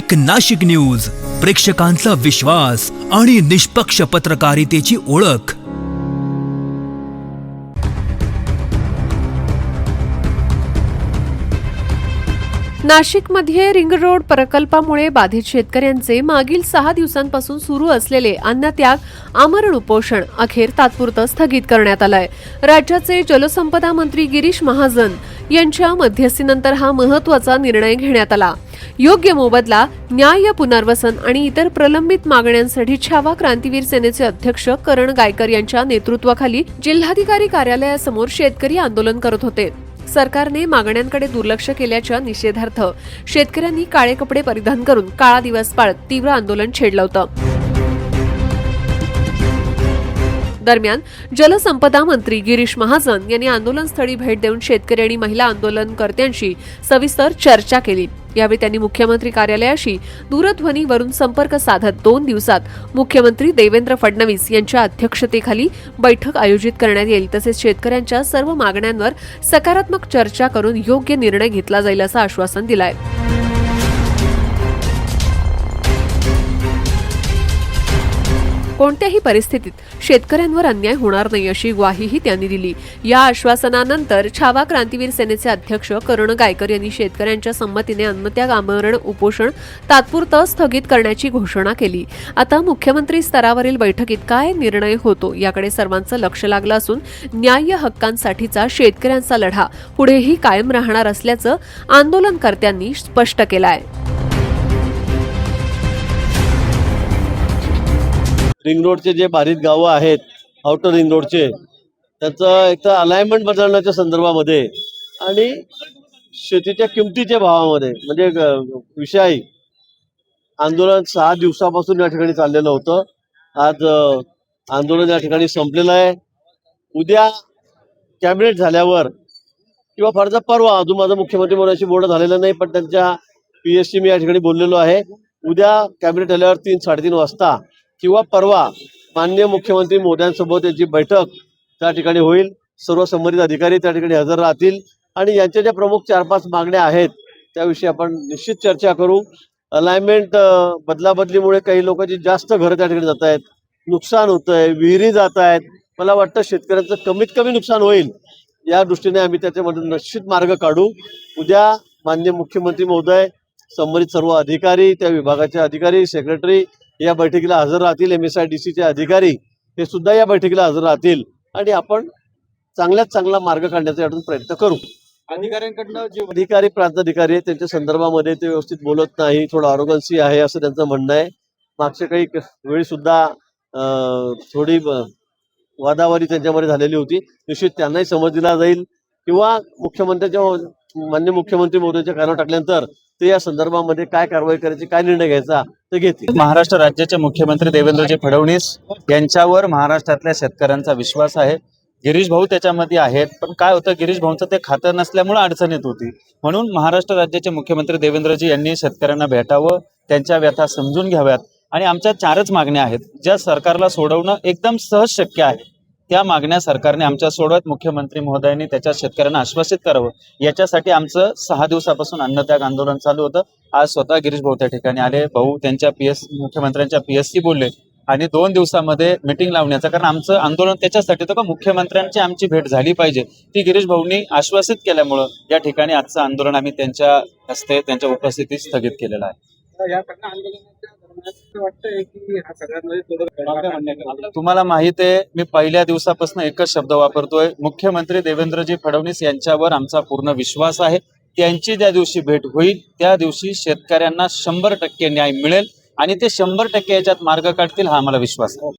एक नाशिक न्यूज, प्रेक्षकांचा विश्वास आणि निष्पक्ष पत्रकारितेची ओळख। नाशिकमध्ये रिंग रोड प्रकल्पामुळे बाधित शेतकऱ्यांचे मागील 6 दिवसांपासून सुरू असलेले अन्नत्याग आमरण उपोषण अखेर तात्पुरतं स्थगित करण्यात आलंय। राज्याचे जलसंपदा मंत्री गिरीश महाजन यांच्या मध्यस्थीनंतर हा महत्त्वाचा निर्णय घेण्यात आला। योग्य मोबदला, न्याय पुनर्वसन आणि इतर प्रलंबित मागण्यांसाठी छावा क्रांतीवीर सेनेचे अध्यक्ष करण गायकर यांच्या नेतृत्वाखाली जिल्हाधिकारी कार्यालयासमोर शेतकरी आंदोलन करत होते। सरकारने मागण्यांकडे दुर्लक्ष केल्याच्या निषेधार्थ शेतकऱ्यांनी काळे कपडे परिधान करून काळा दिवस पाळत तीव्र आंदोलन छेडलं होतं। दरम्यान जलसंपदा मंत्री गिरीश महाजन यांनी आंदोलनस्थळी भेट देऊन शेतकरी आणि महिला आंदोलनकर्त्यांशी सविस्तर चर्चा केली। यावेळी त्यांनी मुख्यमंत्री कार्यालयाशी दूरध्वनीवरून संपर्क साधत 2 दिवसात मुख्यमंत्री देवेंद्र फडणवीस यांच्या अध्यक्षतेखाली बैठक आयोजित करण्यात येईल, तसेच शेतकऱ्यांच्या सर्व मागण्यांवर सकारात्मक चर्चा करून योग्य निर्णय घेतला जाईल असं आश्वासन दिलंय। कोणत्याही परिस्थितीत शेतकऱ्यांवर अन्याय होणार नाही अशी ग्वाहीही त्यांनी दिली। या आश्वासनानंतर छावा क्रांतीवीर सेनेचे अध्यक्ष करण गायकर यांनी शेतकऱ्यांच्या संमतीने अन्नत्याग आमरण उपोषण तात्पुरतं स्थगित करण्याची घोषणा केली। आता मुख्यमंत्री स्तरावरील बैठकीत काय निर्णय होतो याकडे सर्वांचं लक्ष लागलं असून न्याय्य हक्कांसाठीचा शेतकऱ्यांचा लढा पुढेही कायम राहणार असल्याचं आंदोलनकर्त्यांनी स्पष्ट केलं आहे। रिंग रोडचे जे बाधित गावं आहेत, आउटर रिंग रोडचे, त्याचं एक तर अलाइनमेंट बदलण्याच्या संदर्भामध्ये आणि शेतीच्या किमतीच्या भावामध्ये म्हणजे विषयी आंदोलन 6 दिवसापासून या ठिकाणी चाललेलं होतं। आज आंदोलन या ठिकाणी संपलेलं आहे। उद्या कॅबिनेट झाल्यावर किंवा फारचा परवा, अजून माझं मुख्यमंत्री मोदयांशी बोलणं झालेलं नाही, पण त्यांच्या PSC मी या ठिकाणी बोललेलो आहे। उद्या कॅबिनेट झाल्यावर 3-3:30 वाजता किंवा परवा माननीय मुख्यमंत्री मोदयांसोबत यांची बैठक त्या ठिकाणी होईल। सर्व संबंधित अधिकारी त्या ठिकाणी हजर राहतील आणि यांच्या ज्या प्रमुख 4-5 मागण्या आहेत त्याविषयी आपण निश्चित चर्चा करू। अलाइनमेंट बदलाबदलीमुळे काही लोकांची जास्त घरं त्या ठिकाणी जात आहेत, नुकसान होतंय, विहिरी जात आहेत। मला वाटतं शेतकऱ्यांचं कमीत कमी नुकसान होईल या दृष्टीने आम्ही त्याच्यामध्ये निश्चित मार्ग काढू। उद्या माननीय मुख्यमंत्री महोदय, संबंधित सर्व अधिकारी, त्या विभागाचे अधिकारी, सेक्रेटरी या बैठकीला हजर राहतील। MSIDCचे अधिकारी हे सुद्धा या बैठकीला हजर राहतील आणि आपण चांगल्यात चांगला मार्ग काढण्याचा यातून प्रयत्न करू। अधिकाऱ्यांकडनं जे अधिकारी प्रांताधिकारी आहेत त्यांच्या संदर्भामध्ये ते व्यवस्थित बोलत नाही, थोडं आरोगन्सी आहे असं त्यांचं म्हणणं आहे। मागच्या काही वेळी सुद्धा थोडी वादावादी त्यांच्यामध्ये झालेली होती। निश्चित त्यांनाही समज दिला जाईल किंवा माननीय मुख्यमंत्री मोदयांच्या कानावर टाकल्यानंतर ते या संदर्भामध्ये काय कारवाई करायची, काय निर्णय घ्यायचा ते घेतील। महाराष्ट्र राज्याचे मुख्यमंत्री देवेंद्रजी फडणवीस यांच्यावर महाराष्ट्रातल्या शेतकऱ्यांचा विश्वास आहे। गिरीश भाऊ त्याच्यामध्ये आहेत, पण काय होतं, गिरीश भाऊंचं ते खातं नसल्यामुळे अडचणीत होती। म्हणून महाराष्ट्र राज्याचे मुख्यमंत्री देवेंद्रजी यांनी शेतकऱ्यांना भेटावं, त्यांच्या व्यथा समजून घ्याव्यात आणि आमच्या 4च मागण्या आहेत ज्या सरकारला सोडवणं एकदम सहज शक्य आहे। त्या मागण्या सरकारने आमच्या सोडवत मुख्यमंत्री महोदयांनी त्याच्या शेतकऱ्यांना आश्वासित करावं, याच्यासाठी आमचं 6 दिवसापासून अन्नत्याग आंदोलन चालू होतं। आज स्वतः गिरीश भाऊ त्या ठिकाणी आले, भाऊ त्यांच्या मुख्यमंत्र्यांच्या PSC बोलले आणि 2 दिवसामध्ये मीटिंग लावण्याचं, कारण आमचं आंदोलन त्याच्यासाठी होतं का मुख्यमंत्र्यांची आमची भेट झाली पाहिजे, ती गिरीश भाऊंनी आश्वासित केल्यामुळं या ठिकाणी आजचं आंदोलन आम्ही त्यांच्या हस्ते त्यांच्या उपस्थितीत स्थगित केलेलं आहे। तुम्हाला माहित आहे, मी पहिल्या दिवसापासून एकच शब्द वापरतोय, मुख्यमंत्री देवेंद्रजी फडणवीस यांच्यावर आमचा पूर्ण विश्वास आहे। त्यांची ज्या दिवशी भेट होईल त्या दिवशी शेतकऱ्यांना 100% न्याय मिळेल आणि ते 100% याच्यात मार्ग काढतील हा आम्हाला विश्वास आहे।